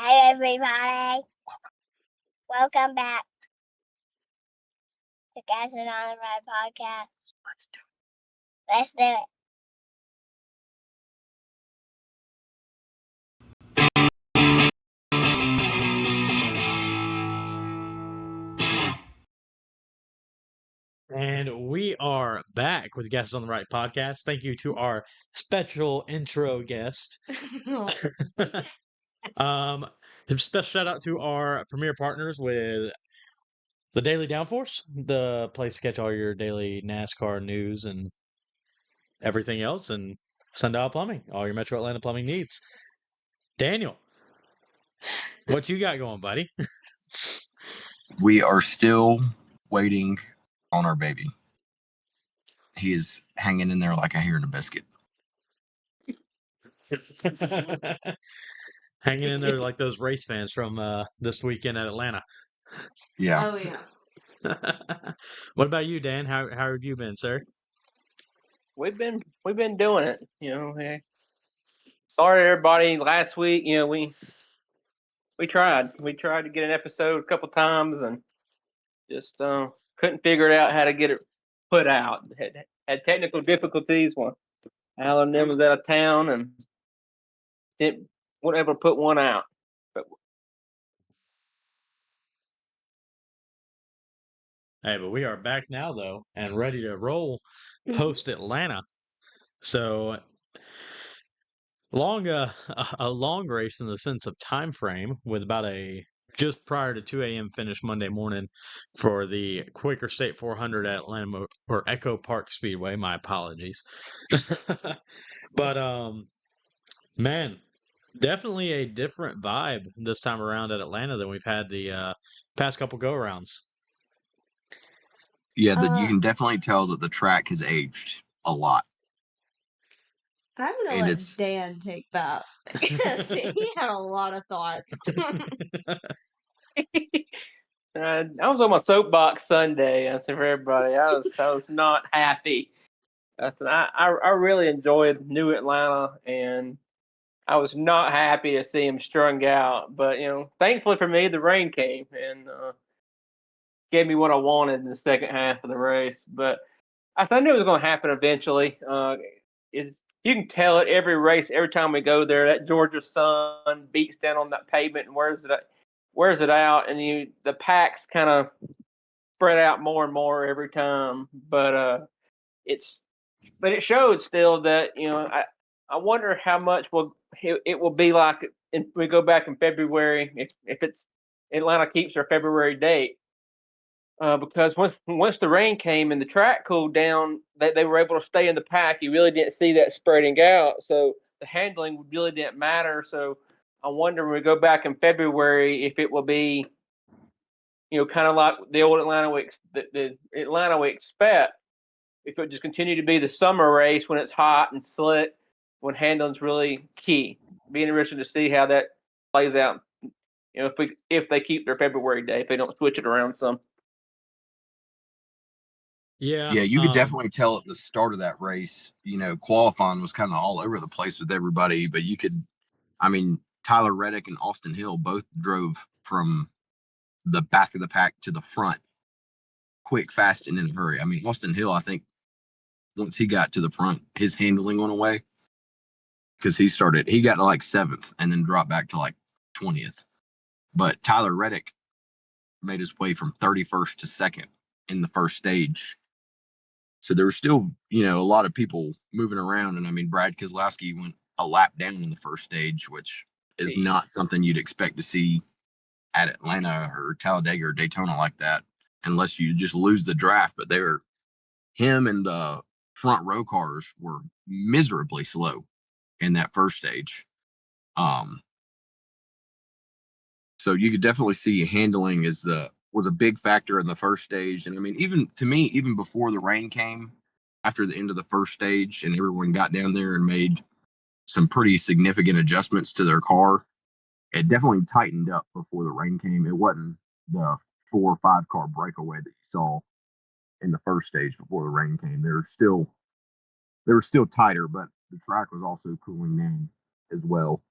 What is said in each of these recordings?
Hey everybody, welcome back to Guys on the Ride podcast. Let's do it. And we are back with Guests on the Right podcast. Thank you to our special intro guest. A special shout out to our premier partners with the Daily Downforce, the place to catch all your daily NASCAR news and everything else, and Sundial Plumbing, all your Metro Atlanta plumbing needs. Daniel, what you got going, buddy? We are still waiting on our baby. He is hanging in there like a hair in a biscuit. Hanging in there like those race fans from this weekend at Atlanta. Yeah. Oh yeah. What about you, Dan? How have you been, sir? We've been doing it, Hey. Sorry everybody last week, we tried to get an episode a couple times and just couldn't figure it out how to get it put out. Had technical difficulties when Alan and them was out of town and weren't able to put one out. But Hey, but we are back now though and ready to roll post Atlanta. So a long race in the sense of time frame with about a just prior to 2 a.m. finish Monday morning for the Quaker State 400 at Atlanta or Echo Park Speedway. My apologies. But man, definitely a different vibe this time around at Atlanta than we've had the past couple go-arounds. Yeah, you can definitely tell that the track has aged a lot. I'm gonna let Dan take that because he had a lot of thoughts. I was on my soapbox Sunday. I said for everybody, I was not happy. I said I really enjoyed New Atlanta, and I was not happy to see him strung out. But thankfully for me, the rain came and gave me what I wanted in the second half of the race. But I knew it was going to happen eventually. You can tell it every race, every time we go there. That Georgia sun beats down on that pavement and wears it out, and the packs kind of spread out more and more every time. But it showed still that I wonder how much it will be like if we go back in February if it's Atlanta keeps their February date. Because once the rain came and the track cooled down, they were able to stay in the pack. You really didn't see that spreading out, so the handling really didn't matter. So I wonder when we go back in February if it will be, kind of like the old Atlanta the Atlanta we expect. If it just continue to be the summer race when it's hot and slick, when handling's really key. Be interesting to see how that plays out. If they keep their February day, if they don't switch it around some. Yeah, you could definitely tell at the start of that race, qualifying was kind of all over the place with everybody, but Tyler Reddick and Austin Hill both drove from the back of the pack to the front quick, fast, and in a hurry. Austin Hill, I think once he got to the front, his handling went away because he got to like 7th and then dropped back to like 20th. But Tyler Reddick made his way from 31st to 2nd in the first stage. So there were still, a lot of people moving around. And Brad Keselowski went a lap down in the first stage, which is not something you'd expect to see at Atlanta or Talladega or Daytona like that, unless you just lose the draft. But him and the front row cars were miserably slow in that first stage. So you could definitely see handling was a big factor in the first stage. And even before the rain came, after the end of the first stage and everyone got down there and made some pretty significant adjustments to their car, it definitely tightened up before the rain came. It wasn't the 4 or 5 car breakaway that you saw in the first stage before the rain came. They were still tighter, but the track was also cooling down as well.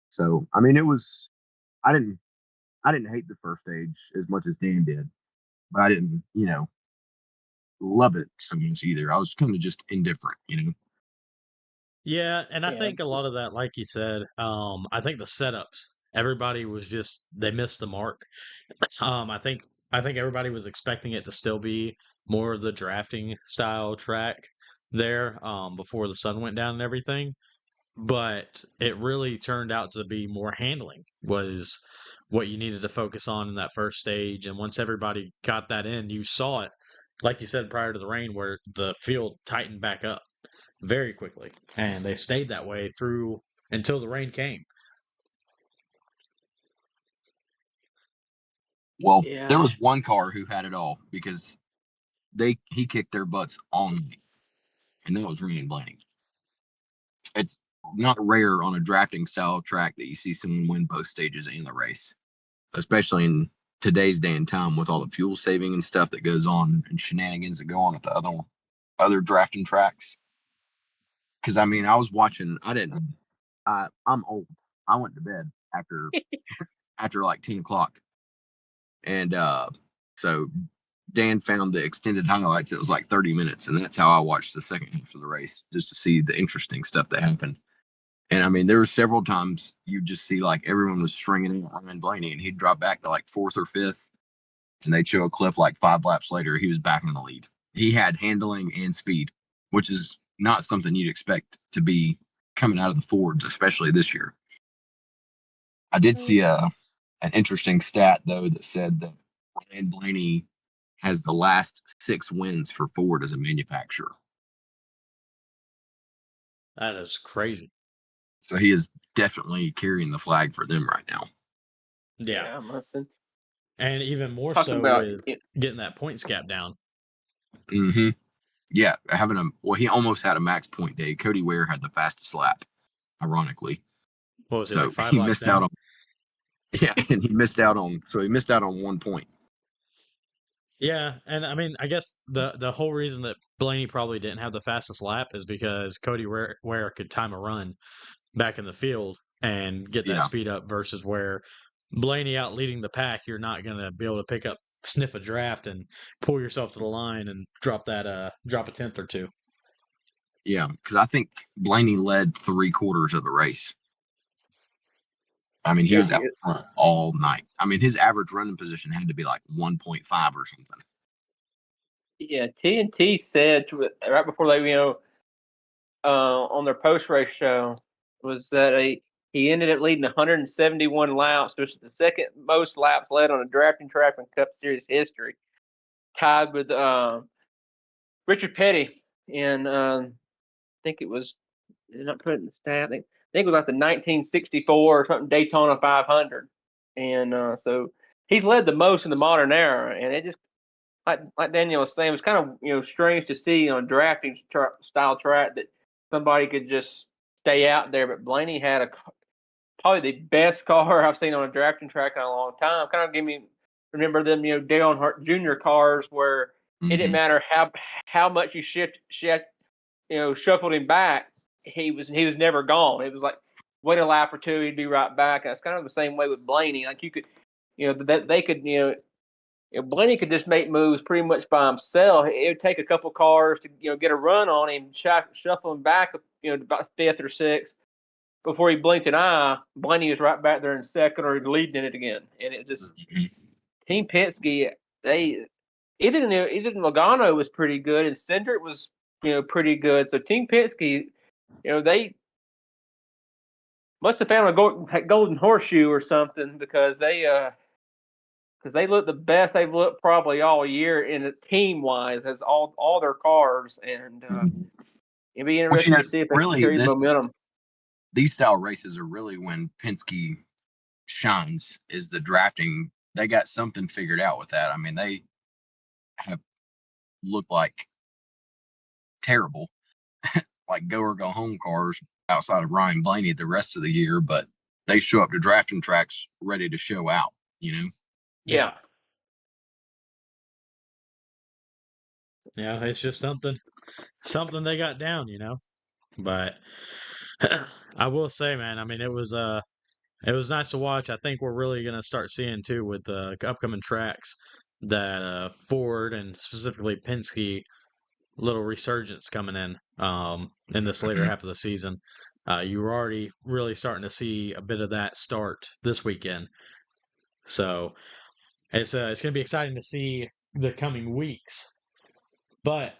So, it was I didn't hate the first stage as much as Dan did, but I didn't, love it so much either. I was kind of just indifferent. Yeah, and I Yeah. think a lot of that, like you said, I think the setups, everybody was just they missed the mark. I think everybody was expecting it to still be more of the drafting style track there, before the sun went down and everything. But it really turned out to be more handling was what you needed to focus on in that first stage. And once everybody got that in, you saw it, like you said, prior to the rain, where the field tightened back up very quickly. And they stayed that way through until the rain came. Well, Yeah. there was one car who had it all because he kicked their butts all night, and that was Ryan Blaney. It's not rare on a drafting style track that you see someone win both stages in the race, especially in today's day and time with all the fuel saving and stuff that goes on and shenanigans that go on at the other drafting tracks. Because I mean, I was watching. I'm old. I went to bed after like 10 o'clock, and so Dan found the extended highlights. It was like 30 minutes, and that's how I watched the second half of the race, just to see the interesting stuff that happened. And I mean, there were several times you just see like everyone was stringing out Ryan Blaney, and he'd drop back to like fourth or fifth, and they'd show a clip like 5 laps later, he was back in the lead. He had handling and speed, which is not something you'd expect to be coming out of the Fords, especially this year. I did see an interesting stat though that said that Ryan Blaney has the last 6 wins for Ford as a manufacturer. That is crazy. So he is definitely carrying the flag for them right now. Yeah. I'm listening. And even more Talking so about with getting that points gap down. Mm-hmm. Yeah, he almost had a max point day. Cody Ware had the fastest lap, ironically. What was he, So like 5 he laps missed down? out on and he missed out on 1 point. Yeah, and I mean, I guess the whole reason that Blaney probably didn't have the fastest lap is because Cody Ware could time a run back in the field and get that Yeah. speed up versus where Blaney out leading the pack, you're not going to be able to sniff a draft and pull yourself to the line and drop a tenth or two. Yeah, because I think Blaney led 3/4 of the race. I mean, he was out front all night. I mean, his average running position had to be like 1.5 or something. Yeah, TNT said right before they, on their post race show, was that he ended up leading 171 laps, which is the second most laps led on a drafting track in Cup Series history, tied with Richard Petty in I think it was not putting the stat. I think it was like the 1964 or something Daytona 500, and so he's led the most in the modern era, and it just like Daniel was saying, it's kind of strange to see on drafting style track that somebody could just stay out there. But Blaney had probably the best car I've seen on a drafting track in a long time. Kind of remember them Dale Earnhardt Jr. cars where it didn't matter how much you shuffled him back, he was never gone. It was like wait a lap or two, he'd be right back. And it's kind of the same way with Blaney. Like you could, that they could, if Blaney could just make moves pretty much by himself, it would take a couple cars to get a run on him, shuffle him back, about fifth or sixth. Before he blinked an eye, Blaney was right back there in second or leading in it again. And it just Team Penske, they even Logano was pretty good and Cindric was pretty good. So Team Penske, they must have found a golden horseshoe or something because they look the best they've looked probably all year in a team wise as all their cars, and it'd be interesting to see if they can carry the momentum. These style races are really when Penske shines, is the drafting. They got something figured out with that. I mean, they have looked like terrible, like go or go home cars outside of Ryan Blaney the rest of the year, but they show up to drafting tracks ready to show out, Yeah. Yeah, it's just something they got down, But I will say, man, I mean, it was it was nice to watch. I think we're really going to start seeing too with the upcoming tracks that Ford and specifically Penske little resurgence coming in this later half of the season. You were already really starting to see a bit of that start this weekend. So it's going to be exciting to see the coming weeks. But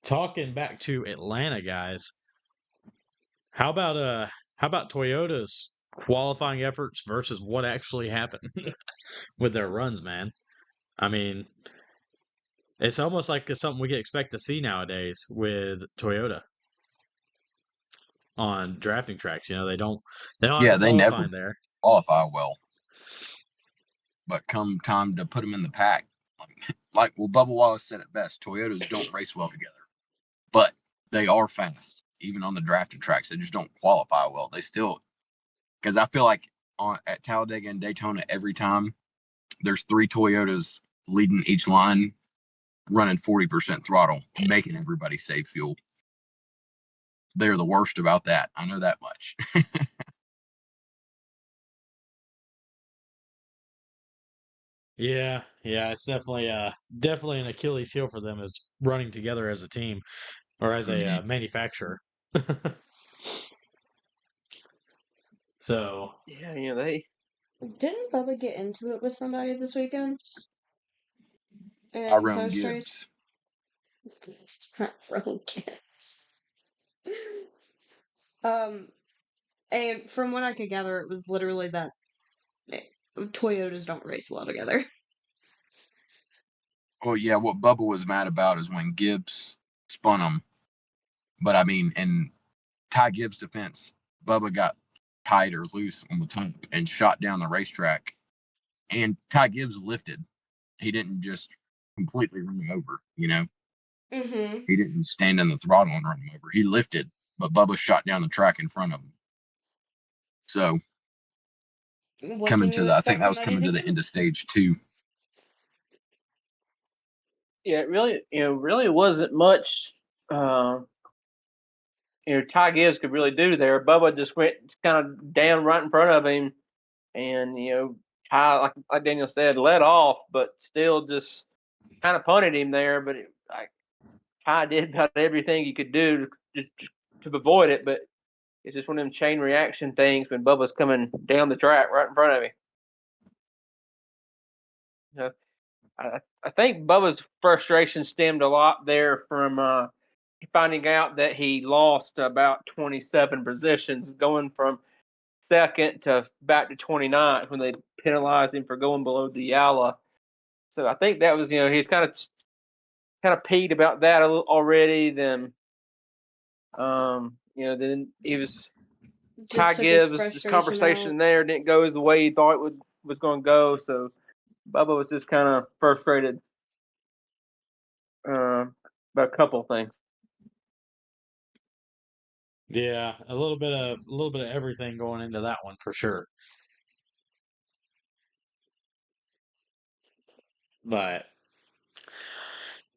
talking back to Atlanta, guys, how about Toyota's qualifying efforts versus what actually happened with their runs, man? I mean, it's almost like it's something we can expect to see nowadays with Toyota on drafting tracks. You know, they don't have Yeah, the they never qualifying there. qualify well, but come time to put them in the pack, like Bubba Wallace said it best: Toyotas don't race well together, but they are fast. Even on the drafted tracks, they just don't qualify well. They still, because I feel like at Talladega and Daytona, every time there's 3 Toyotas leading each line, running 40% throttle, making everybody save fuel. They're the worst about that. I know that much. Yeah, it's definitely an Achilles heel for them is running together as a team or as a manufacturer. So Yeah, you know, they Didn't Bubba get into it with somebody this weekend? Tyrone Post race? Gibbs. It's not Tyrone Gibbs. And from what I could gather, it was literally that Toyotas don't race well together. Well, yeah, what Bubba was mad about is when Gibbs spun him. But I mean, in Ty Gibbs' defense, Bubba got tight or loose on the top and shot down the racetrack. And Ty Gibbs lifted. He didn't just completely run him over, you know? Mm-hmm. He didn't stand in the throttle and run him over. He lifted, but Bubba shot down the track in front of him. So What can you I think expect that was somebody coming to to the do? end of stage 2. yeah, it really wasn't much. Ty Gibbs could really do there. Bubba just went kind of down right in front of him, and Ty, like Daniel said, let off, but still just kind of punted him there. But Ty did about everything he could do to avoid it, but it's just one of them chain reaction things when Bubba's coming down the track right in front of him. I think Bubba's frustration stemmed a lot there from finding out that he lost about 27 positions, going from second to back to 29th when they penalized him for going below the Yala. So I think that was, he's kind of peeved about that already. Then, then he was Ty Just took his Gibbs. This frustration conversation out. there didn't go the way he thought it was going to go. So Bubba was just kind of frustrated about a couple of things. yeah, a little bit of everything going into that one for sure. But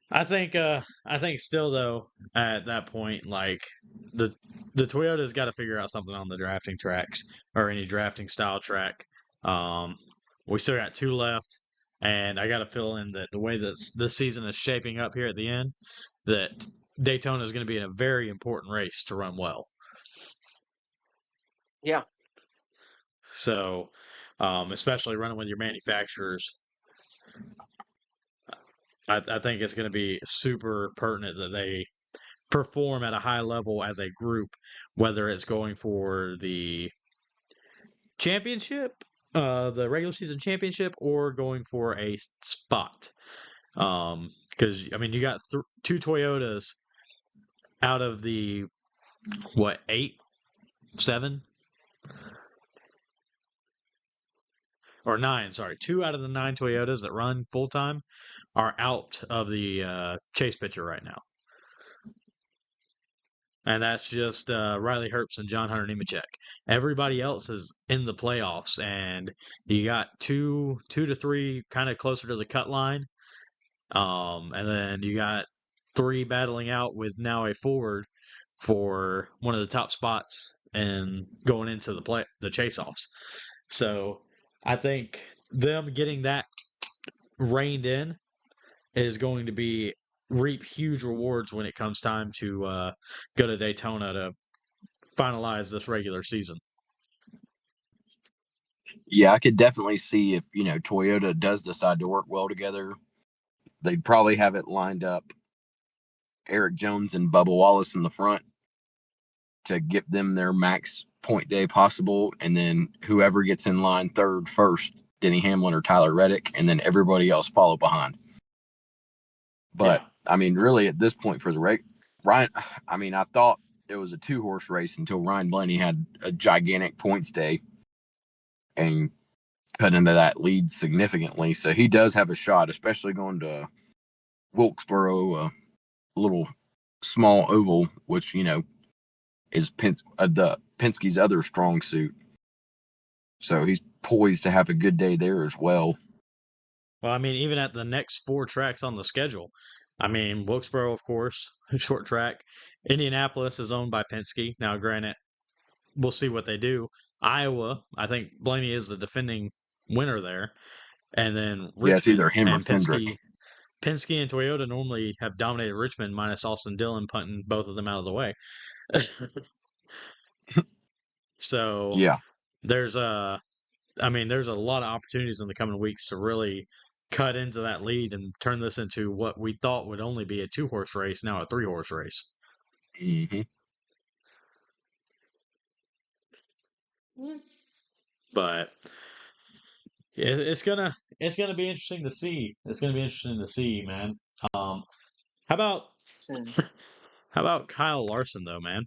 I think still though at that point like the Toyota's got to figure out something on the drafting tracks or any drafting style track. Um, we still got 2 left, and I got a feeling that the way that this season is shaping up here at the end, that Daytona is going to be in a very important race to run well. Yeah. So, especially running with your manufacturers, I think it's going to be super pertinent that they perform at a high level as a group, whether it's going for the championship, the regular season championship, or going for a spot. Because I mean, you got 2 Toyotas out of the 8, 7, or 9. Sorry, 2 out of the 9 Toyotas that run full time are out of the chase picture right now. And that's just Riley Herbst and John Hunter Nemechek. Everybody else is in the playoffs, and you got 2 to 3 kind of closer to the cut line, and then you got 3 battling out with now a forward for one of the top spots and going into the chase offs. So I think them getting that reined in is going to reap huge rewards when it comes time to go to Daytona to finalize this regular season. Yeah, I could definitely see if, Toyota does decide to work well together, they'd probably have it lined up Eric Jones and Bubba Wallace in the front to give them their max point day possible. And then whoever gets in line third, first, Denny Hamlin or Tyler Reddick, and then everybody else follow behind. But, really, at this point for the Ryan, I thought it was a 2-horse race until Ryan Blaney had a gigantic points day and cut into that lead significantly. So he does have a shot, especially going to Wilkesboro, a little small oval, which, is the Penske's other strong suit. So he's poised to have a good day there as well. Well, even at the next 4 tracks on the schedule, Wilkesboro, of course, short track. Indianapolis is owned by Penske. Now, granted, we'll see what they do. Iowa, I think Blaney is the defending winner there. And then Richmond. Yeah, it's either him or and Fendrick. Penske and Toyota normally have dominated Richmond, minus Austin Dillon punting both of them out of the way. So yeah, there's a lot of opportunities in the coming weeks to really cut into that lead and turn this into what we thought would only be a 2-horse race, now a 3-horse race. mm-hmm. But it's gonna be interesting to see. It's gonna be interesting to see, man. How about Kyle Larson though, man?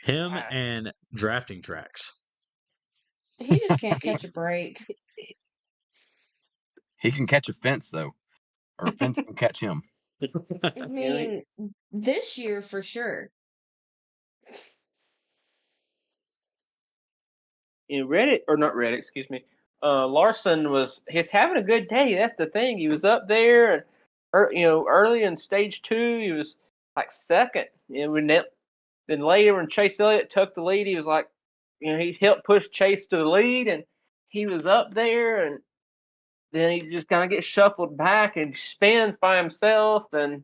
Him and drafting tracks. He just can't catch a break. He can catch a fence though, or a fence can catch him. This year for sure. Reddick, excuse me. Larson he's having a good day. That's the thing. He was up there, and early in stage 2, he was like second. Then later when Chase Elliott took the lead, he was like, he helped push Chase to the lead, and he was up there, and then he just kind of gets shuffled back and spins by himself, and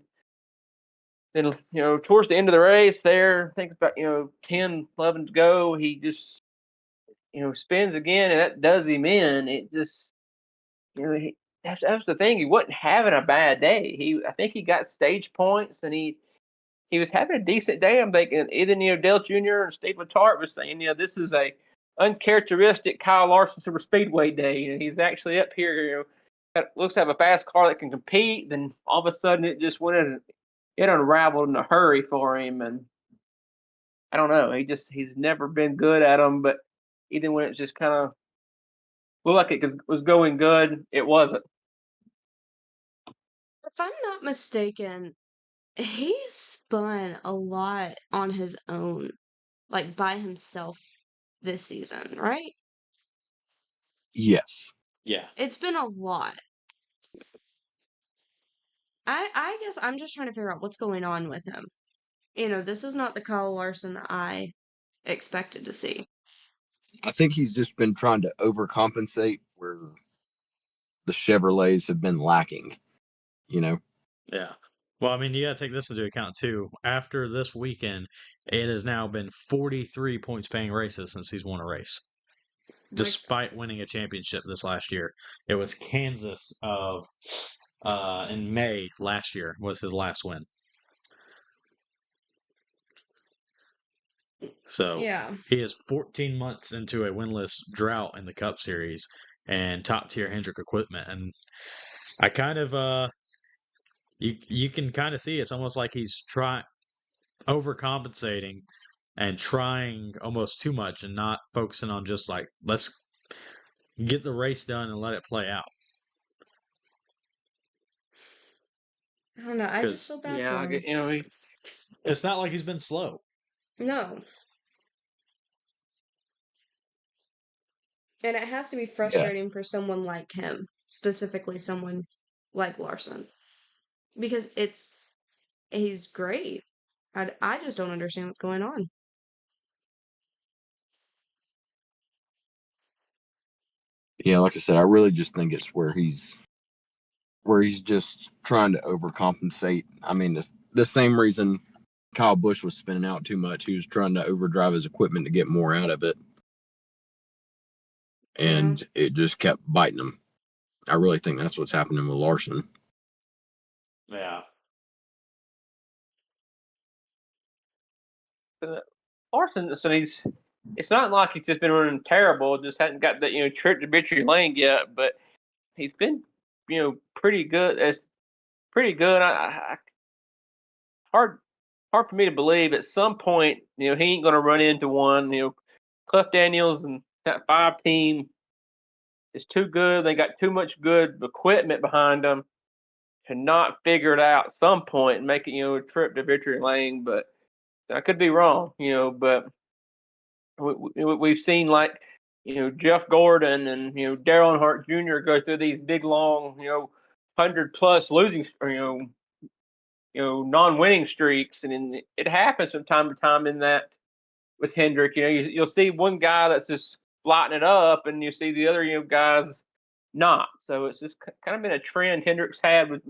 then towards the end of the race, there, I think about 10, 11 to go, he just spins again, and that does him in. It just, that was the thing. He wasn't having a bad day. I think he got stage points, and he was having a decent day. I'm thinking either Dale Jr. and Steve Letarte was saying, this is a uncharacteristic Kyle Larson Super Speedway day. He's actually up here. Looks to have a fast car that can compete. Then all of a sudden, it just it unraveled in a hurry for him, and I don't know. He's never been good at them, but even when it just kind of looked like it was going good, it wasn't. If I'm not mistaken, he spun a lot on his own, like by himself this season, right? Yes. Yeah. It's been a lot. I guess I'm just trying to figure out what's going on with him. This is not the Kyle Larson that I expected to see. I think he's just been trying to overcompensate where the Chevrolets have been lacking, Yeah. Well, you got to take this into account too. After this weekend, it has now been 43 points paying races since he's won a race, despite winning a championship this last year. It was Kansas in May last year was his last win. So yeah, he is 14 months into a winless drought in the Cup Series and top tier Hendrick equipment, and I kind of you can kind of see it's almost like he's overcompensating and trying almost too much and not focusing on just like let's get the race done and let it play out. I don't know. I just feel bad for him. It's not like he's been slow. No. And it has to be frustrating for someone like him, specifically someone like Larson, because he's great. I just don't understand what's going on. Yeah, like I said, I really just think it's where he's just trying to overcompensate. I mean, the same reason Kyle Busch was spinning out too much. He was trying to overdrive his equipment to get more out of it, and it just kept biting him. I really think that's what's happening with Larson. Yeah. Larson, so it's not like he's just been running terrible, just hadn't got that, trip to victory lane yet, but he's been, pretty good. It's pretty good. Hard for me to believe at some point, he ain't gonna run into one. Cliff Daniels and that 5 team is too good. They got too much good equipment behind them to not figure it out at some point and make it, a trip to victory lane. But I could be wrong, but we've seen like Jeff Gordon and Daryl Earnhardt Jr. go through these big long 100+ losing non-winning streaks, and it happens from time to time in that with Hendrick. You'll see one guy that's just lighting it up, and you see the other guys not. So it's just kind of been a trend Hendrick's had with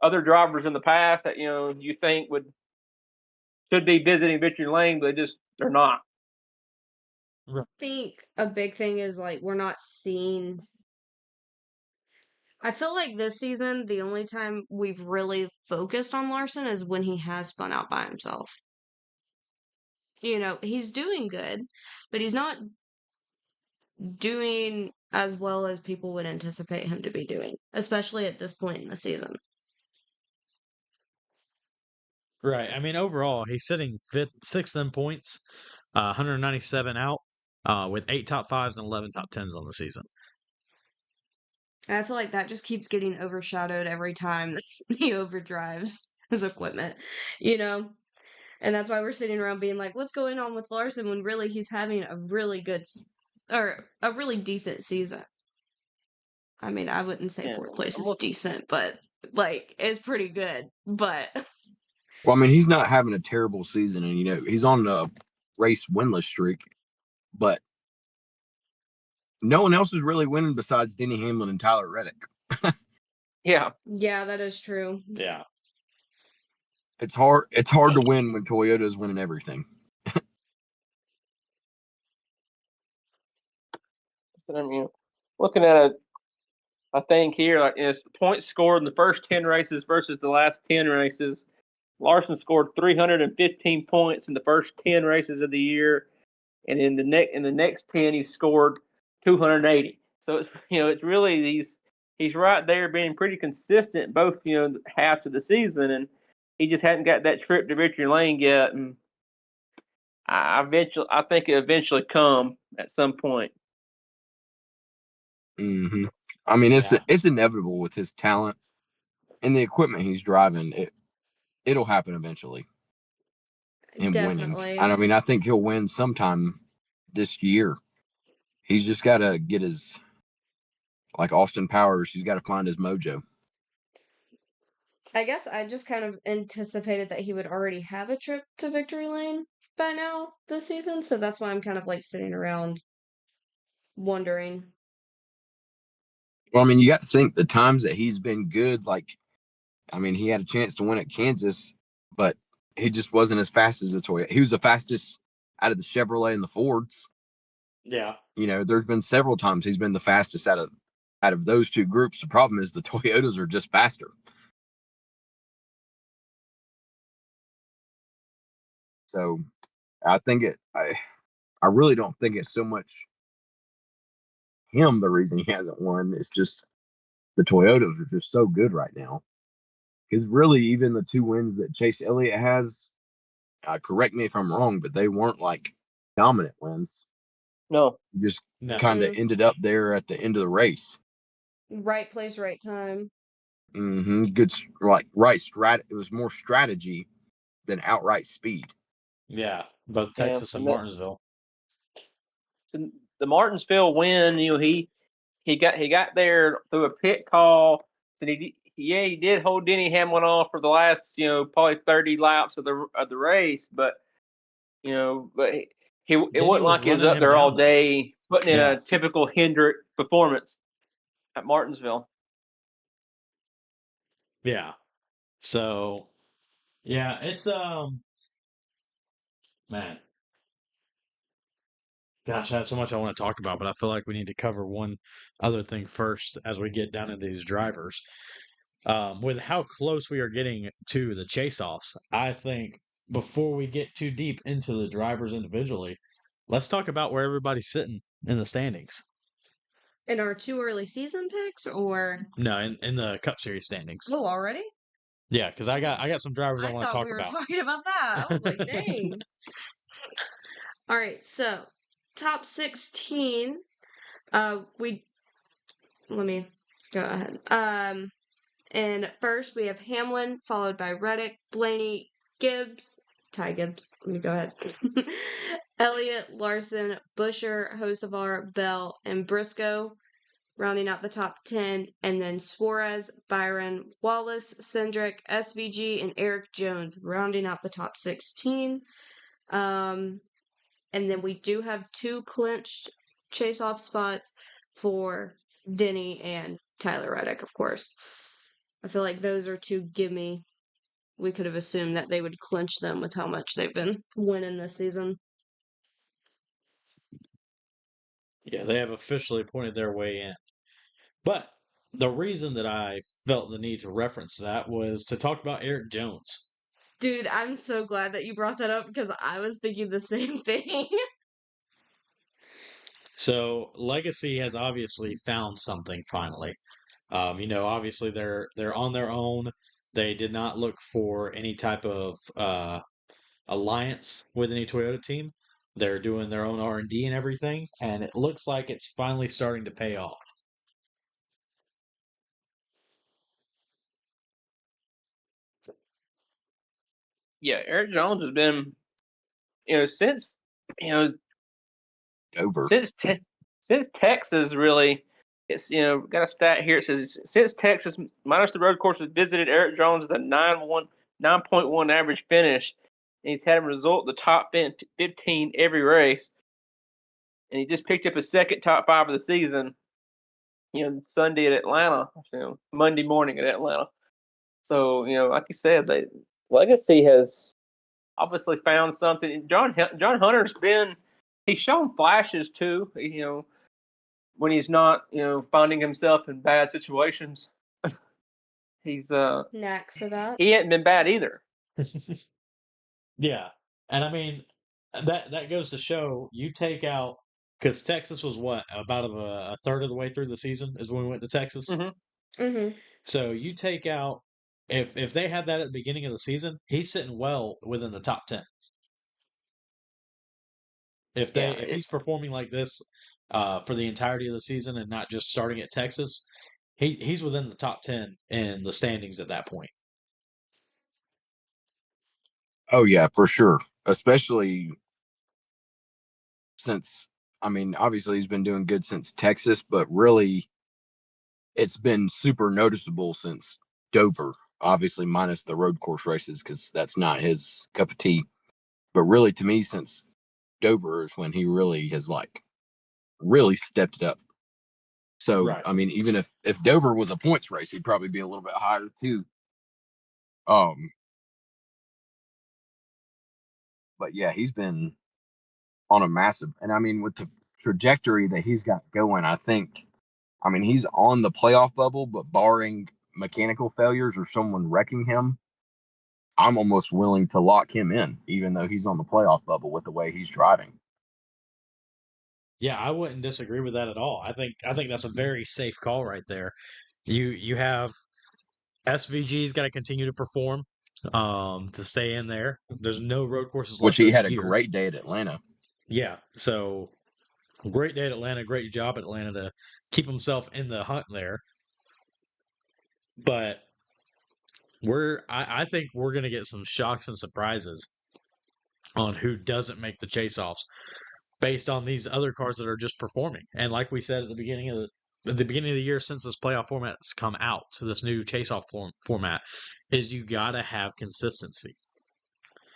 other drivers in the past that you think should be visiting victory lane, but they're not. I think a big thing is like we're not seeing. I feel like this season, the only time we've really focused on Larson is when he has spun out by himself. He's doing good, but he's not doing as well as people would anticipate him to be doing, especially at this point in the season. Right. I mean, overall, he's sitting sixth in points, 197 out, with 8 top fives and 11 top tens on the season. And I feel like that just keeps getting overshadowed every time that he overdrives his equipment, And that's why we're sitting around being like, what's going on with Larson when really he's having a really good or a really decent season. I mean, I wouldn't say Yeah, fourth place is decent, but like it's pretty good. But Well, I mean, he's not having a terrible season, and he's on a race winless streak, but no one else is really winning besides Denny Hamlin and Tyler Reddick. Yeah. Yeah, that is true. Yeah. It's hard to win when Toyota is winning everything. So looking at a thing here, like points scored in the first 10 races versus the last 10 races. Larson scored 315 points in the first 10 races of the year, and in the next 10 he scored 280. So it's really he's right there being pretty consistent both halves of the season, and he just hadn't got that trip to victory lane yet, and I think it eventually come at some point. Mm-hmm. I mean, it's inevitable with his talent and the equipment he's driving. It'll happen eventually. Him Definitely. winning. And I mean, I think he'll win sometime this year. He's just got to get his, like Austin Powers, he's got to find his mojo. I guess I just kind of anticipated that he would already have a trip to victory lane by now this season, so that's why I'm kind of like sitting around wondering. Well, I mean, you got to think the times that he's been good, like, I mean, he had a chance to win at Kansas, but he just wasn't as fast as the Toyota. He was the fastest out of the Chevrolet and the Fords. Yeah. There's been several times he's been the fastest out of those two groups. The problem is the Toyotas are just faster. So I think I really don't think it's so much him the reason he hasn't won. It's just the Toyotas are just so good right now. Because really, even the 2 wins that Chase Elliott has, correct me if I'm wrong, but they weren't like dominant wins. No. Just kind of ended up there at the end of the race. Right place, right time. Mm-hmm. Good, right strat. It was more strategy than outright speed. Yeah. Both Texas and Martinsville. The Martinsville win, he got there through a pit call, and he did hold Denny Hamlin off for the last probably 30 laps of the race, but it wasn't like he was up there all day putting in Yeah. a typical Hendrick performance at Martinsville. Yeah. So, yeah, it's man, gosh, I have so much I want to talk about, but I feel like we need to cover one other thing first as we get down into these drivers. With how close we are getting to the chase-offs, I think before we get too deep into the drivers individually, let's talk about where everybody's sitting in the standings. In our 2 early season picks, or No, in the Cup Series standings. oh, already? Yeah, because I got some drivers I I want to thought talk we were about. talking about that. I was like, dang. All right, so top 16. Let me go ahead. And first we have Hamlin, followed by Reddick, Blaney, Gibbs, Ty Gibbs. Let me go ahead. Elliott, Larson, Busher, Hocevar, Bell, and Briscoe, rounding out the top 10, and then Suarez, Byron, Wallace, Cindric, SVG, and Eric Jones, rounding out the top 16. And then we do have 2 clinched chase-off spots for Denny and Tyler Reddick, of course. I feel like those are 2 gimme. We could have assumed that they would clinch them with how much they've been winning this season. Yeah, they have officially pointed their way in. But the reason that I felt the need to reference that was to talk about Eric Jones. Dude, I'm so glad that you brought that up because I was thinking the same thing. So Legacy has obviously found something finally. Obviously they're on their own. They did not look for any type of alliance with any Toyota team. They're doing their own R&D and everything, and it looks like it's finally starting to pay off. Yeah, Eric Jones has been, since Dover. since Texas really, it's got a stat here. It says since Texas minus the road courses visited, Eric Jones with a 9.1 average finish, and he's had a result in the top 15 every race, and he just picked up his second top 5 of the season. Sunday at Atlanta, Monday morning at Atlanta. So like you said, Legacy has obviously found something. And John Hunter's he's shown flashes too. When he's not finding himself in bad situations, he's Knack for that. he hadn't been bad either. Yeah, and I mean that goes to show you take out because Texas was what about a third of the way through the season is when we went to Texas. Mm-hmm. So you take out if they had that at the beginning of the season, he's sitting well within the top 10. If he's performing like this for the entirety of the season and not just starting at Texas, he's within the top 10 in the standings at that point. Oh yeah, for sure. Especially since obviously he's been doing good since Texas, but really it's been super noticeable since Dover. Obviously minus the road course races because that's not his cup of tea. But really, to me, since Dover is when he really has really stepped it up. So Right. even if Dover was a points race, he'd probably be a little bit higher too. But yeah, he's been on a massive, and with the trajectory that he's got going, I think, he's on the playoff bubble, but barring mechanical failures or someone wrecking him, I'm almost willing to lock him in, even though he's on the playoff bubble with the way he's driving. Yeah, I wouldn't disagree with that at all. I think that's a very safe call right there. You have SVG's got to continue to perform to stay in there. There's no road courses Which left he this had a year. great day at Atlanta. Yeah, so great day at Atlanta, great job at Atlanta to keep himself in the hunt there. But I think we're gonna get some shocks and surprises on who doesn't make the chase offs based on these other cars that are just performing. And like we said at the beginning of the year, since this playoff format's come out to this new chase off format, is you gotta have consistency.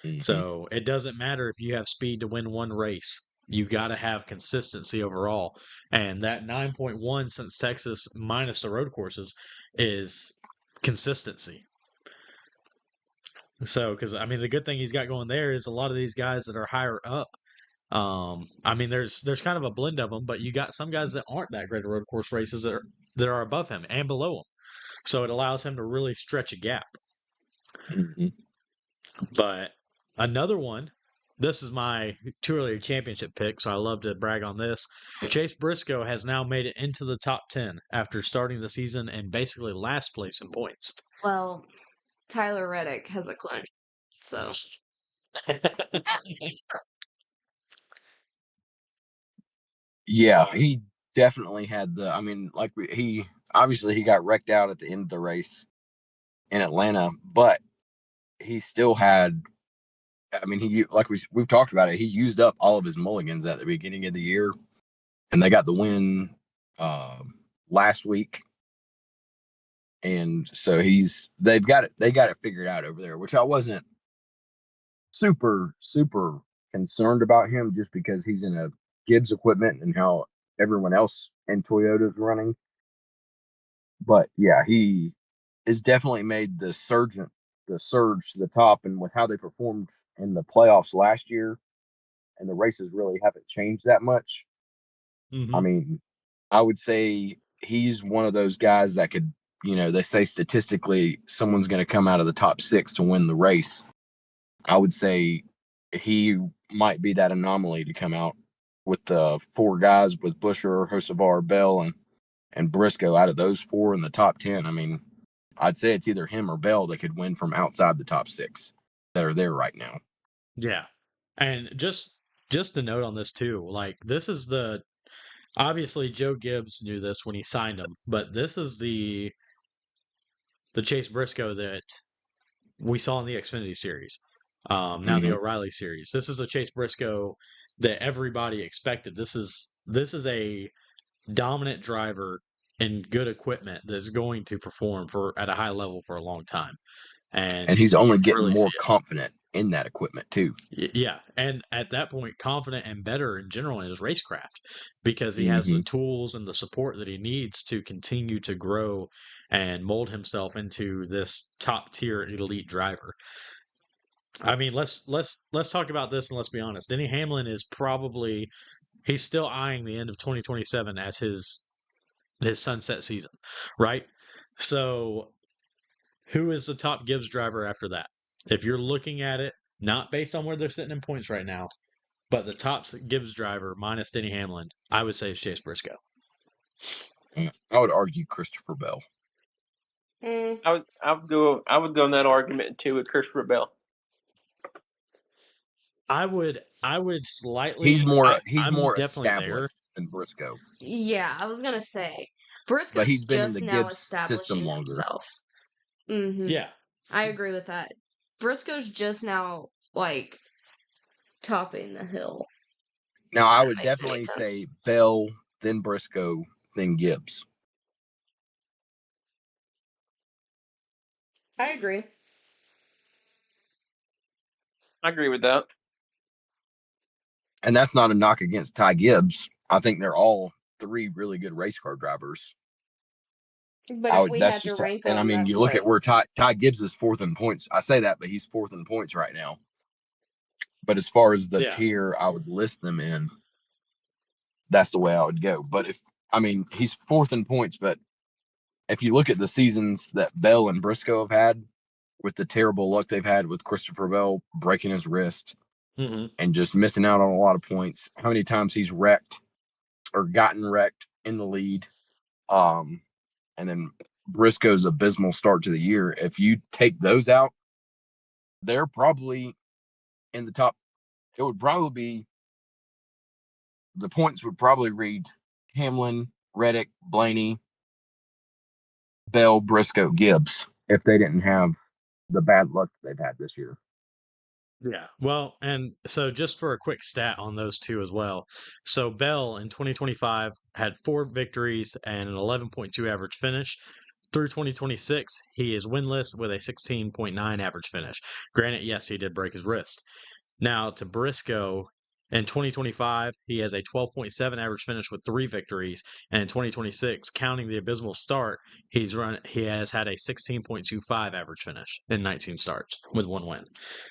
Mm-hmm. So it doesn't matter if you have speed to win one race. you got to have consistency overall. And that 9.1 since Texas minus the road courses is consistency. So, because I mean, the good thing he's got going there is a lot of these guys that are higher up. I mean, there's kind of a blend of them, but you got some guys that aren't that great at road course races that are above him and below him. So it allows him to really stretch a gap. Mm-hmm. But another one, this is my too early championship pick, so I love to brag on this. Chase Briscoe has now made it into the top 10 after starting the season in basically last place in points. Well, Tyler Reddick has a clinch, so Yeah, he definitely had the. I mean, like he obviously he got wrecked out at the end of the race in Atlanta, but he still had. I mean, he like we've talked about it. He used up all of his mulligans at the beginning of the year, and they got the win last week. And so they got it figured out over there, which I wasn't super concerned about him just because he's in a Gibbs equipment and how everyone else in Toyota's running. But yeah, he has definitely made the surge to the top, and with how they performed in the playoffs last year, and the races really haven't changed that much. Mm-hmm. I mean, I would say he's one of those guys that could, they say statistically someone's going to come out of the top 6 to win the race. I would say he might be that anomaly to come out with the 4 guys with Buescher, Hocevar, Bell, and Briscoe. Out of those 4 in the top 10, I mean, I'd say it's either him or Bell that could win from outside the top 6 that are there right now. Yeah. And just to note on this too, like this is obviously Joe Gibbs knew this when he signed him, but this is the Chase Briscoe that we saw in the Xfinity series. Now the O'Reilly series. This is the Chase Briscoe that everybody expected. This is a dominant driver in good equipment that's going to perform at a high level for a long time. And he's only getting really more confident in that equipment too. Yeah, and at that point, confident and better in general in his racecraft because he has the tools and the support that he needs to continue to grow and mold himself into this top tier elite driver. I mean, let's talk about this and let's be honest. Denny Hamlin is he's still eyeing the end of 2027 as his sunset season, right? So, who is the top Gibbs driver after that? If you're looking at it not based on where they're sitting in points right now, but the top Gibbs driver minus Denny Hamlin, I would say is Chase Briscoe. I would argue Christopher Bell. I would go in that argument too with Christopher Bell. I would slightly. He's more definitely established there than Briscoe. Yeah, I was gonna say Briscoe's But he's been in just the now Gibbs establishing system longer. himself. Mm-hmm. Yeah, I agree with that. Briscoe's just now like topping the hill. Now I would definitely say Bell, then Briscoe, then Gibbs. I agree. I agree with that. And that's not a knock against Ty Gibbs. I think they're all 3 really good race car drivers. But if we had to rank them, and I mean, you look at where Ty Gibbs is 4th in points. I say that, but he's 4th in points right now. But as far as the tier I would list them in, that's the way I would go. But he's 4th in points, but if you look at the seasons that Bell and Briscoe have had, with the terrible luck they've had with Christopher Bell breaking his wrist and just missing out on a lot of points, how many times he's wrecked or gotten wrecked in the lead, and then Briscoe's abysmal start to the year. If you take those out, they're probably in the top. It would probably be, the points would probably read Hamlin, Reddick, Blaney, Bell, Briscoe, Gibbs if they didn't have the bad luck they've had this year. Yeah. Well, and so just for a quick stat on those two as well. So Bell in 2025 had 4 victories and an 11.2 average finish. Through 2026, he is winless with a 16.9 average finish. Granted, yes, he did break his wrist. Now to Briscoe, In 2025, he has a 12.7 average finish with 3 victories, and in 2026, counting the abysmal start, he has had a 16.25 average finish in 19 starts with 1 win.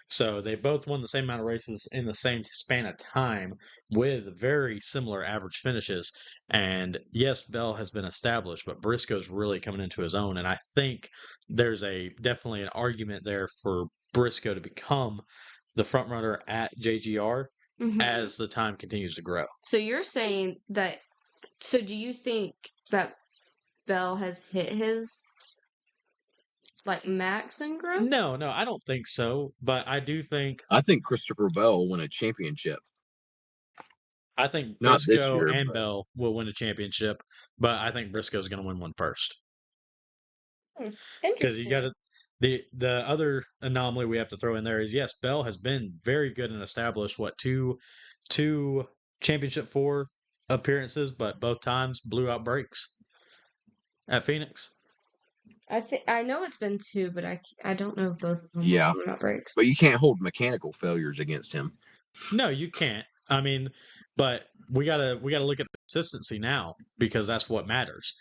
So they both won the same amount of races in the same span of time with very similar average finishes. And yes, Bell has been established, but Briscoe's really coming into his own, and I think there's definitely an argument there for Briscoe to become the front runner at JGR as the time continues to grow. So you're saying that, so do you think that Bell has hit his max in growth? No, I don't think so. But I do think I think Christopher Bell will win a championship. Not this Briscoe year, and but... Bell will win a championship, but I think Briscoe's going to win one first. Because you got to. The other anomaly we have to throw in there is, yes, Bell has been very good and established. Two championship 4 appearances, but both times blew out brakes at Phoenix. I know it's been 2, but I don't know if both of them blew out brakes. But you can't hold mechanical failures against him. No, you can't. I mean, but we gotta look at the consistency now, because that's what matters.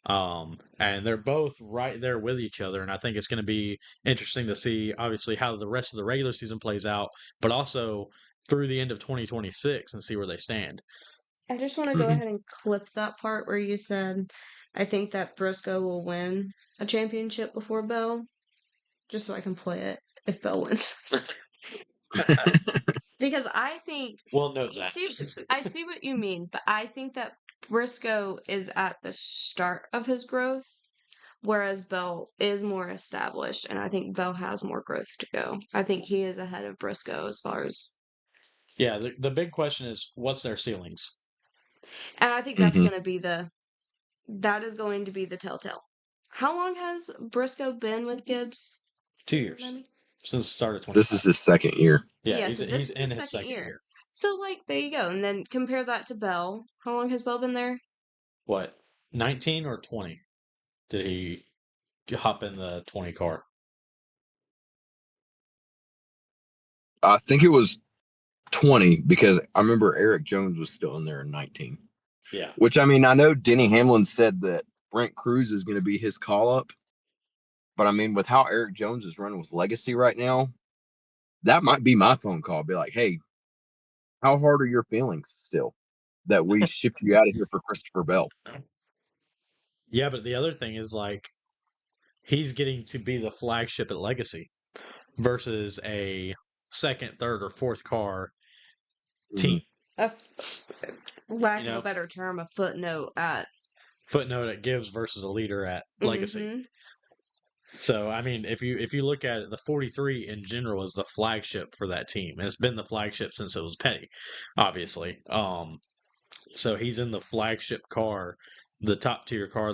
And they're both right there with each other, and I think it's going to be interesting to see, obviously, how the rest of the regular season plays out, but also through the end of 2026 and see where they stand. I just want to go ahead and clip that part where you said, I think that Briscoe will win a championship before Bell, just so I can play it if Bell wins first. Because I think, we'll note that. I see what you mean, but I think that Briscoe is at the start of his growth, whereas Bell is more established, and I think Bell has more growth to go. I think he is ahead of Briscoe as far as... Yeah, the big question is, what's their ceilings? And I think that's going to be that is going to be the telltale. How long has Briscoe been with Gibbs? 2 years. Since the start of 2025. This is his second year. Yeah, he's in his second year. So, there you go. And then compare that to Bell. How long has Bell been there? What, 19 or 20? Did he hop in the 20 car? I think it was 20, because I remember Eric Jones was still in there in 19. Yeah. Which, I mean, I know Denny Hamlin said that Brent Cruz is going to be his call-up. But, I mean, with how Eric Jones is running with Legacy right now, that might be my phone call. Be like, hey, how hard are your feelings still that we shipped you out of here for Christopher Bell? Yeah, but the other thing is, he's getting to be the flagship at Legacy versus a second, third, or fourth car team. Lack of a better term, a footnote at Gibbs versus a leader at Legacy. So, I mean, if you look at it, the 43 in general is the flagship for that team. And it's been the flagship since it was Petty, obviously. So he's in the flagship car, the top tier car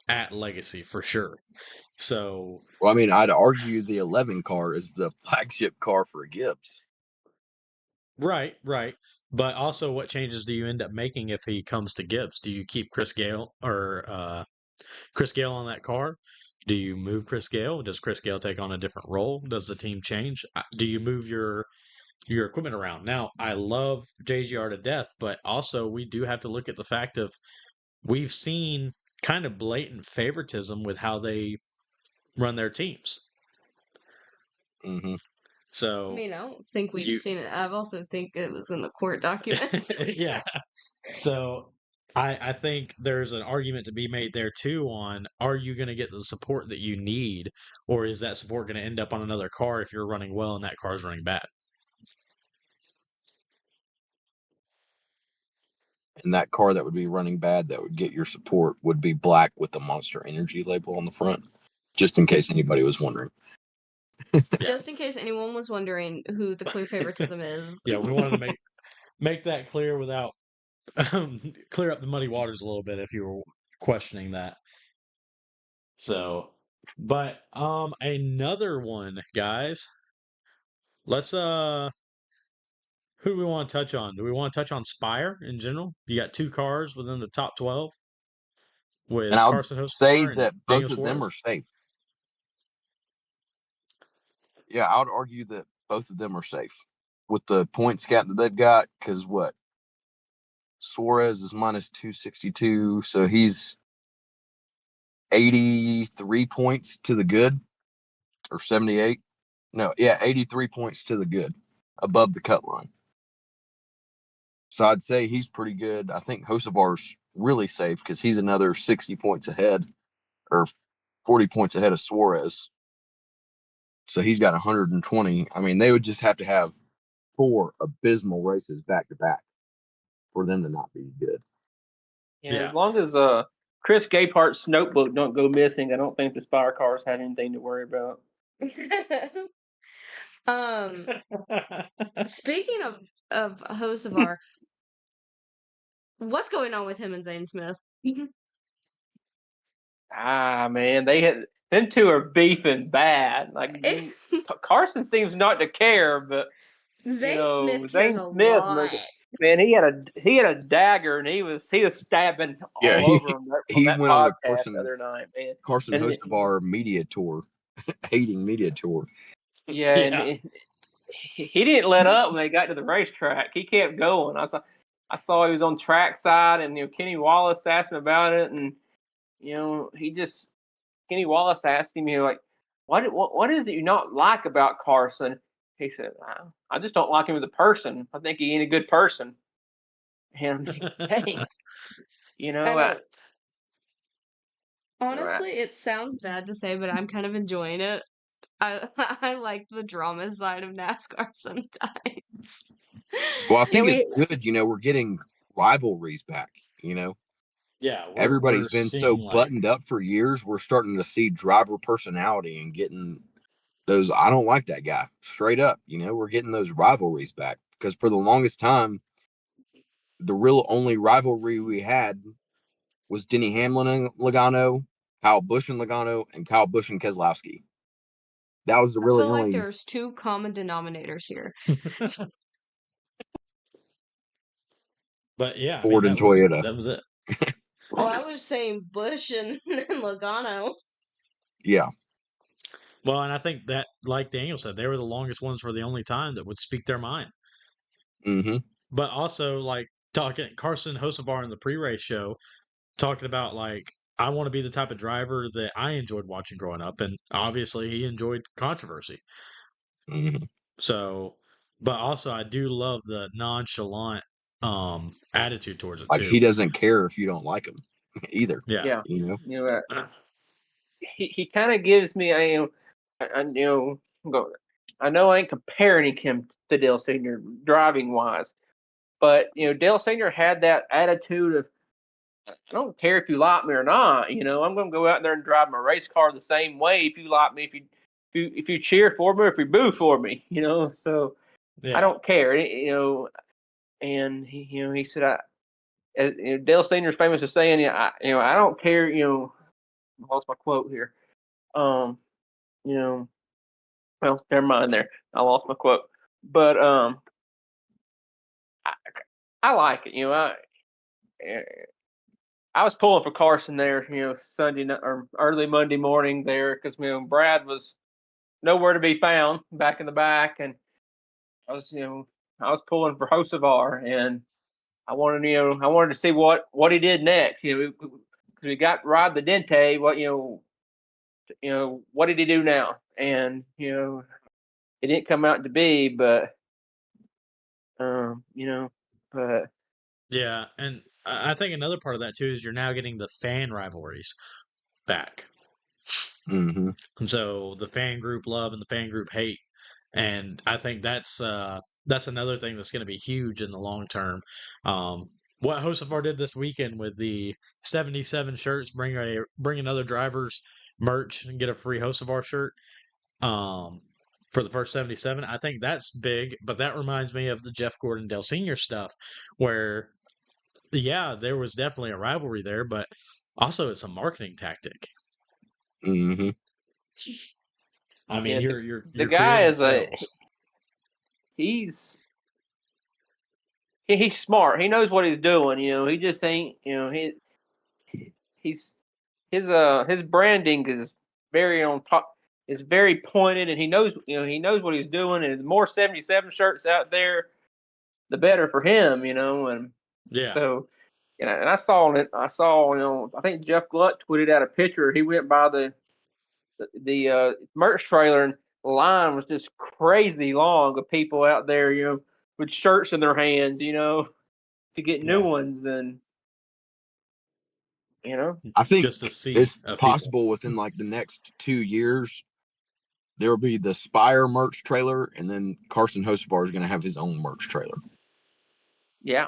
at Legacy for sure. So, well, I mean, I'd argue the 11 car is the flagship car for Gibbs. Right. But also, what changes do you end up making if he comes to Gibbs? Do you keep Chris Gale on that car? Do you move Chris Gale? Does Chris Gale take on a different role? Does the team change? Do you move your equipment around? Now, I love JGR to death, but also we do have to look at the fact of we've seen kind of blatant favoritism with how they run their teams. So, I mean, I don't think we've seen it. I also think it was in the court documents. Yeah. So I think there's an argument to be made there too on, are you going to get the support that you need, or is that support going to end up on another car if you're running well and that car's running bad? And that car that would be running bad that would get your support would be black with the Monster Energy label on the front, just in case anybody was wondering. Just in case anyone was wondering who the clear favoritism is. Yeah, we wanted to make that clear without clear up the muddy waters a little bit if you were questioning that. So, but another one, guys. Let's who do we want to touch on? Do we want to touch on Spire in general? You got 2 cars within the top 12 with and I'll Carson Hocevar say and that Daniel both of them Suarez. are safe. Yeah, I would argue that both of them are safe. with the points gap that they've got. Because what? Suarez is minus 262, so he's 83 points to the good, or 78. No, yeah, 83 points to the good, above the cut line. So I'd say he's pretty good. I think Hocevar's really safe because he's another 60 points ahead, or 40 points ahead of Suarez. So he's got 120. I mean, they would just have to have 4 abysmal races back to back for them to not be good. Yeah, as long as Chris Gapehart's notebook don't go missing, I don't think the Spire cars have anything to worry about. Speaking of Hocevar, what's going on with him and Zane Smith? Man, them two are beefing bad. Like Carson seems not to care, but Zane Smith cares Zane a Smith, lot. man, he had a dagger and he was stabbing Yeah, all over him on he that went on the podcast the other night, man. Carson And Hocevar media tour, hating media tour. yeah, and he didn't let up when they got to the racetrack. He kept going. I saw he was on trackside, and Kenny Wallace asked him about it, and Kenny Wallace asked him, like, what is it you not like about Carson? He said, I just don't like him as a person. I think he ain't a good person. And dang, I know. Honestly, it sounds bad to say, but I'm kind of enjoying it. I like the drama side of NASCAR sometimes. Well, I think it's good. We're getting rivalries back. Yeah, Everybody's been so seeing, buttoned up for years. We're starting to see driver personality and getting those. I don't like that guy. Straight up, we're getting those rivalries back because for the longest time, the real only rivalry we had was Denny Hamlin and Logano, Kyle Busch and Logano, and Kyle Busch and Keselowski. That was the really I feel like only. there's 2 common denominators here. But yeah, Ford and Toyota. That was it. Oh, I was saying Busch and Logano. Yeah. Well, and I think that, like Daniel said, they were the longest ones for the only time that would speak their mind. Mm-hmm. But also, like, talking Carson Hocevar in the pre-race show, talking about, like, I want to be the type of driver that I enjoyed watching growing up, and obviously he enjoyed controversy. Mm-hmm. So, but also I do love the nonchalant attitude towards it Like too. he doesn't care if you don't like him either. Yeah. He kind of gives me I know I ain't comparing him to Dale Senior driving wise, but Dale Senior had that attitude of, I don't care if you like me or not. I'm going to go out there and drive my race car the same way. If you like me, if you cheer for me, or if you boo for me, So I don't care, And he said, Dale Senior's famous for saying, I don't care. I lost my quote here. Well, never mind there. I lost my quote, but I like it. I was pulling for Carson there, Sunday night or early Monday morning there because Brad was nowhere to be found back in the back, and I was pulling for Hocevar, and I wanted to see what he did next. Because we got Rod the Dente. What did he do now? And it didn't come out to be, but but Yeah, and I think another part of that too is you're now getting the fan rivalries back. Mm-hmm. And so the fan group love and the fan group hate, and I think that's another thing that's going to be huge in the long term. What Hocevar did this weekend with the 77 shirts, bring another driver's merch and get a free Hocevar shirt. For the first 77, I think that's big, but that reminds me of the Jeff Gordon Dale Sr. stuff, where yeah, there was definitely a rivalry there, but also it's a marketing tactic. Mm-hmm. I mean, yeah, you're the guy creating is sales. he's smart. He knows what he's doing. He just ain't. He's his branding is very on top. is very pointed, and he knows what he's doing. And the more 77 shirts out there, the better for him, And Yeah. so, and I saw it. I think Jeff Gluck tweeted out a picture. He went by the merch trailer, and the line was just crazy long of people out there, with shirts in their hands, to get new Yeah. ones, and I think Just to see it's people. possible within like the next 2 years there will be the Spire merch trailer, and then Carson Hocebar is going to have his own merch trailer. yeah,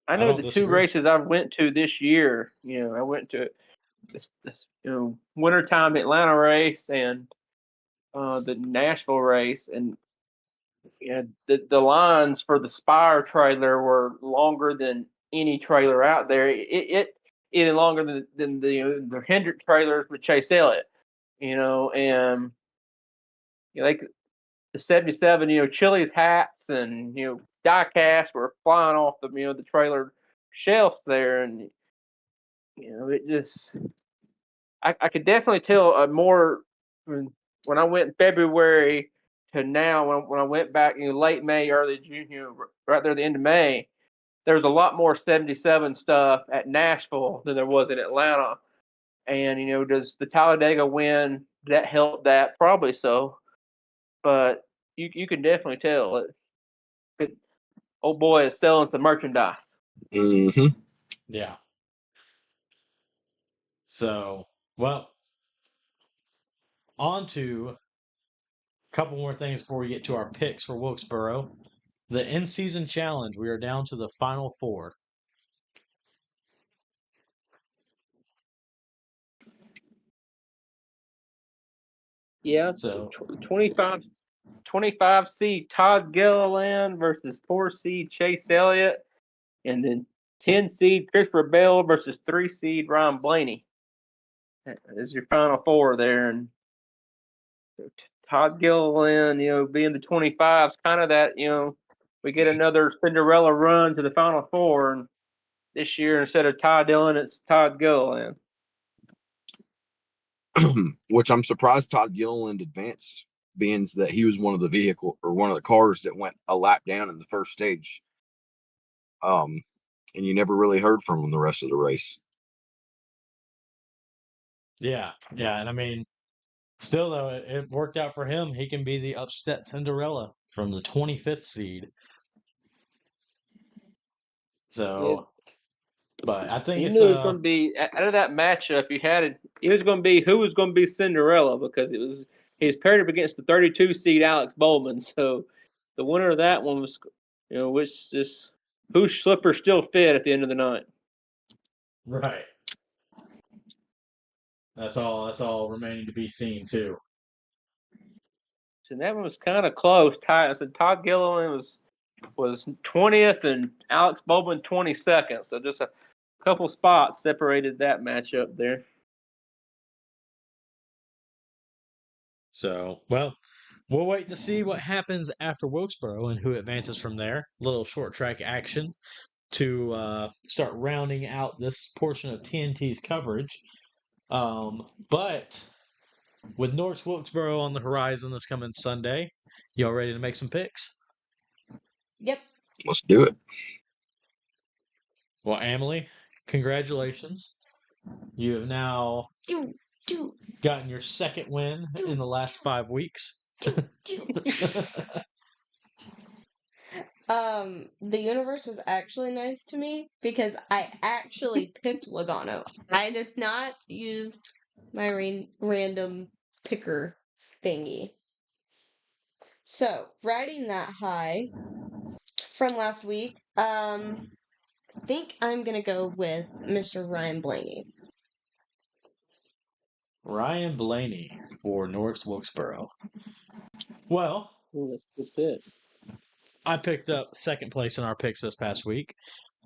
I know don't the two disagree. races I went to this year. I went to this wintertime Atlanta race and the Nashville race, and the lines for the Spire trailer were longer than any trailer out there. It even longer than the Hendrick trailers with Chase Elliott, and like the 77, Chili's hats and die cast were flying off the trailer shelf there, and it just I could definitely tell more when I went in February to now when I went back late May, early June, right there at the end of May. There's a lot more 77 stuff at Nashville than there was in Atlanta. And does the Talladega win that help that? Probably so, but you can definitely tell old boy is selling some merchandise. Mm-hmm. Yeah. So, well, on to a couple more things before we get to our picks for Wilkesboro. The in-season challenge. We are down to the final four. Yeah, So 25 seed Todd Gilliland versus 4 seed Chase Elliott, and then 10 seed Christopher Bell versus 3 seed Ryan Blaney. That is your final four there, and Todd Gilliland, being the 25 is kind of that, we get another Cinderella run to the final four, and this year instead of Todd Dillon, it's Todd Gilliland. Which I'm surprised Todd Gilliland advanced, being that he was one of the cars that went a lap down in the first stage. And you never really heard from him the rest of the race. yeah, and I mean, still though, it worked out for him. He can be the upset Cinderella from the 25th seed. So, but I think You it's knew it was going to be out of that matchup. You had it. It was going to be who was going to be Cinderella because he was paired up against the 32 seed Alex Bowman. So the winner of that one was, which just whose slipper still fit at the end of the night. right. That's all remaining to be seen too. So that one was kind of close. I said Todd Gilliland was 20th and Alex Bowman 22nd. So just a couple spots separated that matchup there. So, well, we'll wait to see what happens after Wilkesboro and who advances from there. Little short track action to start rounding out this portion of TNT's coverage. But with North Wilkesboro on the horizon this coming Sunday, y'all ready to make some picks? Yep. Let's do it. Well, Emily, congratulations. You have now gotten your second win in the last 5 weeks. The universe was actually nice to me because I actually picked Logano. I did not use my random picker thingy. So, riding that high from last week, I think I'm gonna go with Mr. Ryan Blaney. Ryan Blaney for North Wilkesboro. Well, Ooh, that's a good pick. I picked up second place in our picks this past week.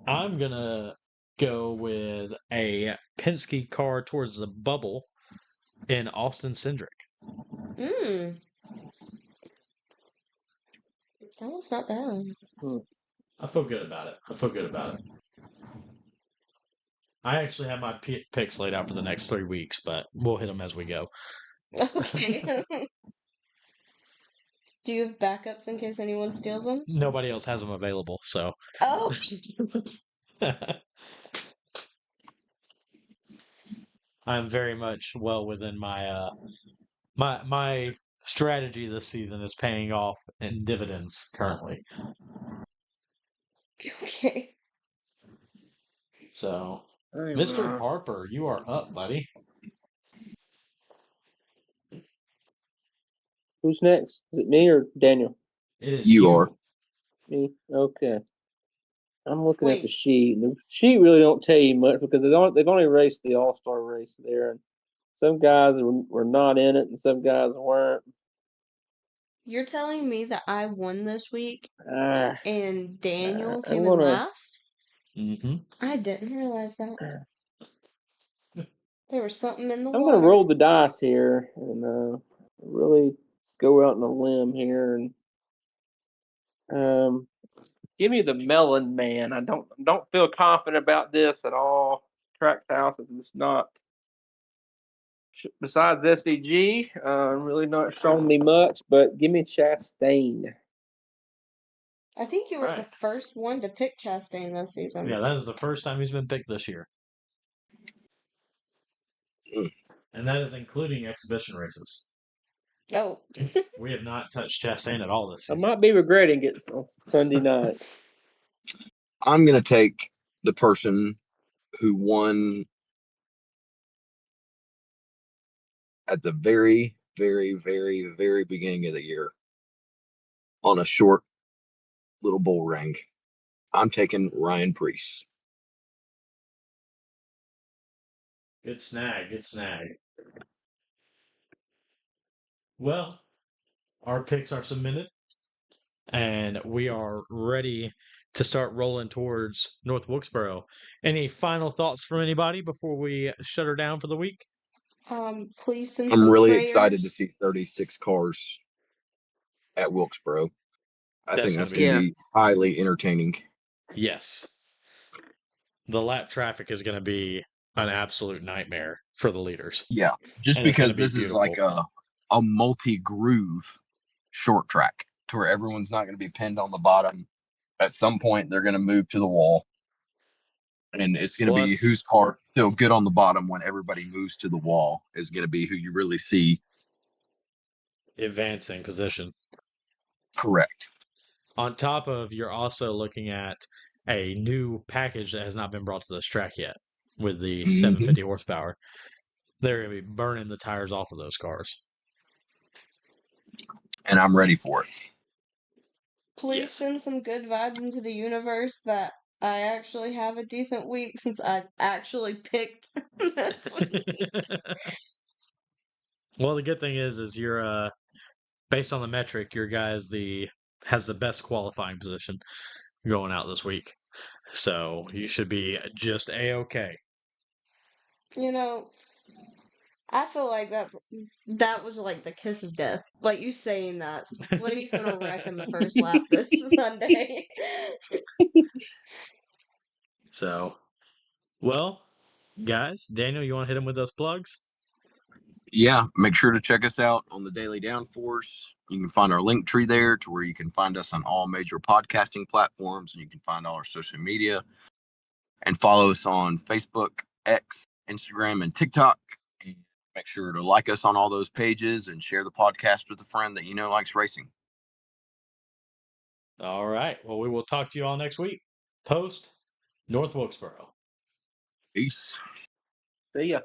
I'm going to go with a Penske car towards the bubble in Austin Cindric. That one's not bad. I feel good about it. I actually have my picks laid out for the next 3 weeks, but we'll hit them as we go. Okay. Do you have backups in case anyone steals them? Nobody else has them available, so. Oh, I'm very much well within my my strategy this season is paying off in dividends currently. okay. So, Hey, Mr. Harper, you are up, buddy. who's next? Is it me or Daniel? It is You are. Me. Okay. I'm looking at the Wait. sheet. The sheet really don't tell you much because they've only raced the All Star race there, and some guys were not in it, and some guys weren't. You're telling me that I won this week Ah, and Daniel I'm came in gonna. last? Mm-hmm. I didn't realize that. There was something in the I'm gonna water. roll the dice here and really go out on a limb here and give me the Melon Man. I don't feel confident about this at all. Track house is just not. Besides SVG, really not showing me much. But give me Chastain. I think you were the Right. first one to pick Chastain this season. Yeah, that is the first time he's been picked this year. And that is including exhibition races. Oh. We have not touched Chastain at all this I season. might be regretting it on Sunday night. I'm going to take the person who won at the very, very, very, very beginning of the year on a short little bull ring. I'm taking Ryan Preece. Good snag, good snag. Well, our picks are submitted, and we are ready to start rolling towards North Wilkesboro. Any final thoughts from anybody before we shut her down for the week? Please send I'm some really prayers. excited to see 36 cars at Wilkesboro. I think that's going to be highly entertaining. Yes. The lap traffic is going to be an absolute nightmare for the leaders. Yeah, just And it's gonna because be this is like beautiful. a multi-groove short track to where everyone's not going to be pinned on the bottom. At some point, they're going to move to the wall, and it's going to be Plus- whose car still good on the bottom when everybody moves to the wall is going to be who you really see. Advancing position. Correct. On top of, you're also looking at a new package that has not been brought to this track yet with the 750 horsepower. They're going to be burning the tires off of those cars. And I'm ready for it. Please Yes. send some good vibes into the universe that I actually have a decent week since I actually picked this week. Well, the good thing is you're based on the metric, your guy has the best qualifying position going out this week. So you should be just A-okay. You know, I feel like that was like the kiss of death. Like you saying that. Fleming's gonna wreck in the first lap this Sunday. So, well, guys, Daniel, you want to hit him with those plugs? Yeah, make sure to check us out on the Daily Downforce. You can find our link tree there to where you can find us on all major podcasting platforms, and you can find all our social media and follow us on Facebook, X, Instagram, and TikTok. And make sure to like us on all those pages and share the podcast with a friend that you know likes racing. All right. Well, we will talk to you all next week. Post North Wilkesboro. Peace. See ya.